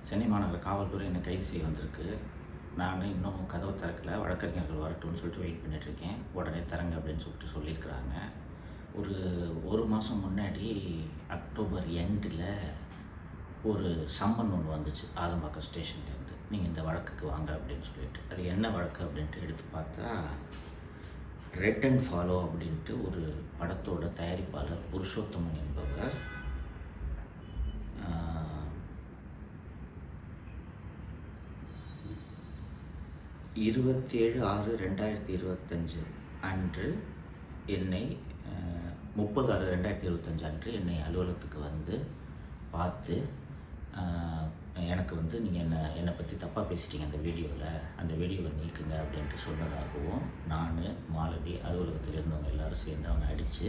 சென்னை மாநகர காவல்துறை என்னை கைது செய்ய வந்திருக்கு. நான் இன்னும் கதவு திறக்கல. வழக்கறிஞர்கள் வரட்டும்னு சொல்லிட்டு வெயிட் பண்ணிகிட்ருக்கேன். உடனே தரங்க அப்படின்னு சொல்லியிருக்கிறாங்க. ஒரு மாதம் முன்னாடி அக்டோபர் எண்டில் ஒரு சம்மன் ஒன்று வந்துச்சு ஆதம்பாக்கம் ஸ்டேஷன்லேருந்து. நீங்கள் இந்த வழக்குக்கு வாங்க அப்படின்னு சொல்லிட்டு. அது என்ன வழக்கு அப்படின்ட்டு எடுத்து பார்த்தா, ரெட் அண்ட் ஃபாலோ அப்படின்ட்டு ஒரு படத்தோட தயாரிப்பாளர் புருஷோத்தமன் என்பவர் 27/6/2025 அன்று என்னை 30/6/2025 அன்று என்னை அலுவலகத்துக்கு வந்து பார்த்து, எனக்கு வந்து நீங்கள் என்னை பற்றி தப்பாக பேசிட்டீங்க அந்த வீடியோவில், அந்த வீடியோவை நீக்குங்க அப்படின்ட்டு சொன்னதாகவும், நான் மாலதி அலுவலகத்தில் இருந்தவங்க எல்லோரும் சேர்ந்து அவனை அடித்து,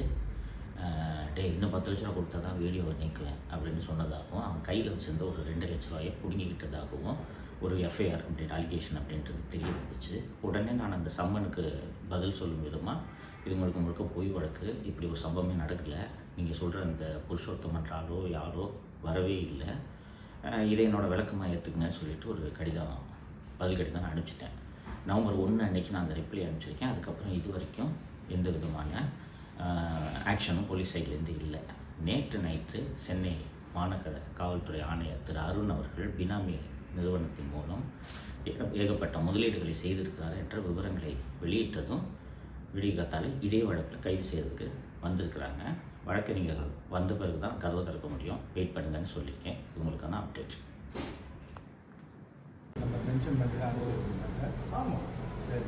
இன்னும் 10 லட்ச ரூபா கொடுத்தா தான் வீடியோவை நீக்குவேன் அப்படின்னு சொன்னதாகவும், அவன் கையில் வச்சிருந்த ஒரு 2 லட்ச ரூபாயை பிடுங்கிக்கிட்டதாகவும் ஒரு எஃப்ஐஆர் அப்படின்ட்டு அலிகேஷன் அப்படின்றது தெரிய வந்துச்சு. உடனே நான் அந்த சம்மனுக்கு பதில் சொல்லும் விதமாக, இது முழுக்க பொய் வழக்கு, இப்படி ஒரு சம்பவமே நடக்கலை, நீங்கள் சொல்கிற அந்த புருஷோத்தமன் யாரோ வரவே இல்லை, இதை என்னோடய விளக்கமாக ஏற்றுக்குங்கன்னு சொல்லிட்டு ஒரு பதில் கடிதம் நான் அனுப்பிச்சிட்டேன். நவம்பர் 1 அன்றைக்கி நான் அந்த ரிப்ளை அனுப்பிச்சிருக்கேன். அதுக்கப்புறம் இது வரைக்கும் எந்த விதமான ஆக்ஷனும் போலீஸ் சைட்லேருந்து இல்லை. நேற்று நைட்டு சென்னை மாநகர காவல்துறை ஆணையர் திரு அருண் அவர்கள் பினாமி நிறுவனத்தின் மூலம் ஏகப்பட்ட முதலீடுகளை செய்திருக்கிறார் என்ற விவரங்களை வெளியிட்டதும் விடிகாத்தாலே இதே வழக்கில் கைது செய்யறதுக்கு வந்திருக்கிறாங்க. வழக்கறிஞர்கள் வந்த பிறகு தான் கதவை திறக்க முடியும், வெயிட் பண்ணுங்கன்னு சொல்லியிருக்கேன். இது உங்களுக்கான அப்டேட். மென்ஷன் பண்ணி தான் சார். ஆமாம், சரி.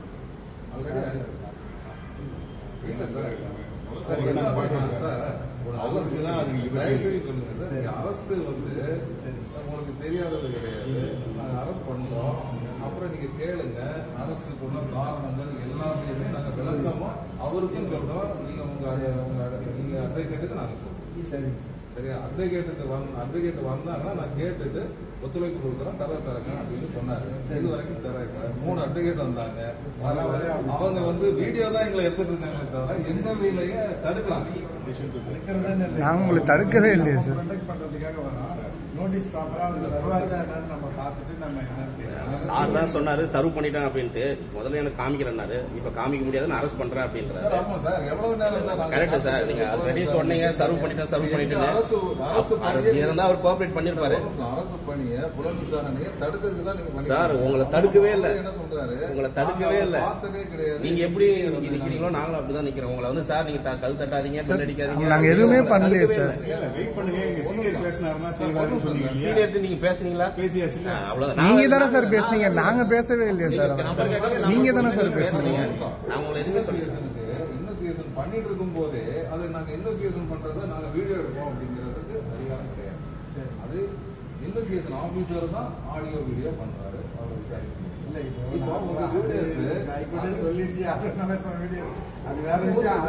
அவருக்கு தான் அது சொல்லுங்க சார். அரசு வந்து உங்களுக்கு தெரியாதது கிடையாது. நாங்கள் அரெஸ்ட் பண்ணுறோம், அப்புறம் நீங்கள் கேளுங்க. அரசு சொன்ன காரணங்கள் எல்லாத்தையுமே நாங்கள் விளக்கமாக அவருக்கும் சொல்கிறோம். நீங்கள் அட்வொகேட்டுக்கு நாங்கள் சொல்கிறோம். சரியா? அட்வொகேட் வந்தாங்கன்னா நான் கேட்டுட்டு ஒத்துழைப்பு கொடுக்குறோம், தரங்க அப்படின்னு சொன்னாரு. இது வரைக்கும் தரங்க. 3 அட்வொகேட் வந்தாங்க. அவங்க வந்து வீடியோ தான் எங்களை எடுத்துட்டு இருந்தாங்களே தவிர எங்க வீட்லயே தடுக்கிறாங்க. நாங்கள் உங்களை தடுக்கவே இல்லையே சார். பண்றதுக்காக வரோம். நோட்டீஸ் ப்ராப்பரா சர்வாச்சா நம்ம பார்த்துட்டு நம்ம சார் தான் சொன்னாரு சர்வ் பண்ணிட்டேன் அப்படின்ட்டு. முதல்ல எனக்கு காமிக்கிறேன்னாரு, இப்ப காமிக்க முடியாதுன்னு அரெஸ்ட் பண்றேன் அப்படின்றாரு. ஆமா சார், எவ்வளவு நேரம் சார்? கரெக்ட் சார், நீங்க ஆல்ரெடி சொன்னீங்க சர்வ் பண்ணிட்டேன் இருந்தா அவர் கோஆபரேட் பண்ணிருப்பாரு. அரசு பணிய புலன் விசாரணையை தடுக்கிறதுக்கு தான் நீங்க சார் உங்களை தடுக்கவே இல்ல. என்ன சொல்றாரு? உங்களை தடுக்கவே இல்ல. பார்த்ததே கிடையாது. நீங்க எப்படி நிக்கிறீங்களோ நாங்களும் அப்படிதான் நிக்கிறோம். உங்களை வந்து சார் நீங்க கல் தட்டாதீங்க, பெல் அடிக்காதீங்க, நாங்க எதுவுமே பண்ணலையே சார். வெயிட் பண்ணுங்க. சீனியர் பேசினாருன்னா சீனியர் நீங்க பேசுனீங்களா? பேசியாச்சு. அவ்வளவுதான். நீங்க தானே சார் பேசுனீங்க, நாங்க பேசவே இல்லையே சார். நீங்க தானே சார் பேசுனீங்க. நான் உங்களை எதுவுமே சொல்லிடுறேன். இன்வெஸ்டிகேஷன் பண்ணிட்டு இருக்கும் போதே அது நாங்க இன்வெஸ்டிகேஷன் பண்றதை நாங்க வீடியோ எடுப்போம் அப்படிங்கிறதுக்கு அதிகாரம் கிடையாது. அது இன்வெஸ்டிகேஷன் ஆபீசர் தான் ஆடியோ வீடியோ பண்றாரு. அவர் விசாரிக்கணும். சொல்லிடுச்சு அது வேற விஷயம்.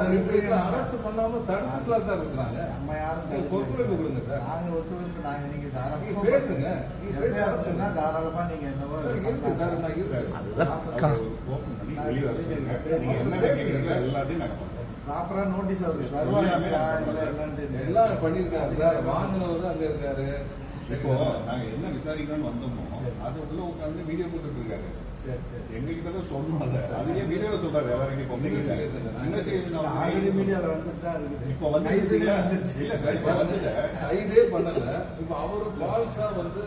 அரசு பண்ணாம தடுத்துக்கலாம் சார் இருக்கிறாங்க. நம்ம யாரும் ஒத்துழைப்பு கொடுங்க சார். நாங்க ஒத்துழைப்பு நாங்க நீங்க தாராளமா பேசுங்க. சொன்னா தாராளமா நீங்க என்னவோ இருக்கு சார். நான் எல்லாத்தையும் ப்ராப்பரா நோட்டீஸ் அவருக்கு எல்லாம் பண்ணிருக்காரு சார். வாங்கினவரு அங்க இருக்காரு. இப்போ நாங்க என்ன விசாரிக்கணும்னு வந்தோமோ அது உள்ள உட்காந்து வீடியோ போட்டுட்டு இருக்காரு. எங்க கிட்ட தான் சொல்லணும். அதுலயே வீடியோ சொல்றாரு. இப்போ வந்து கைதே பண்ணல. இப்ப அவரு ஃபால்ஸா வந்து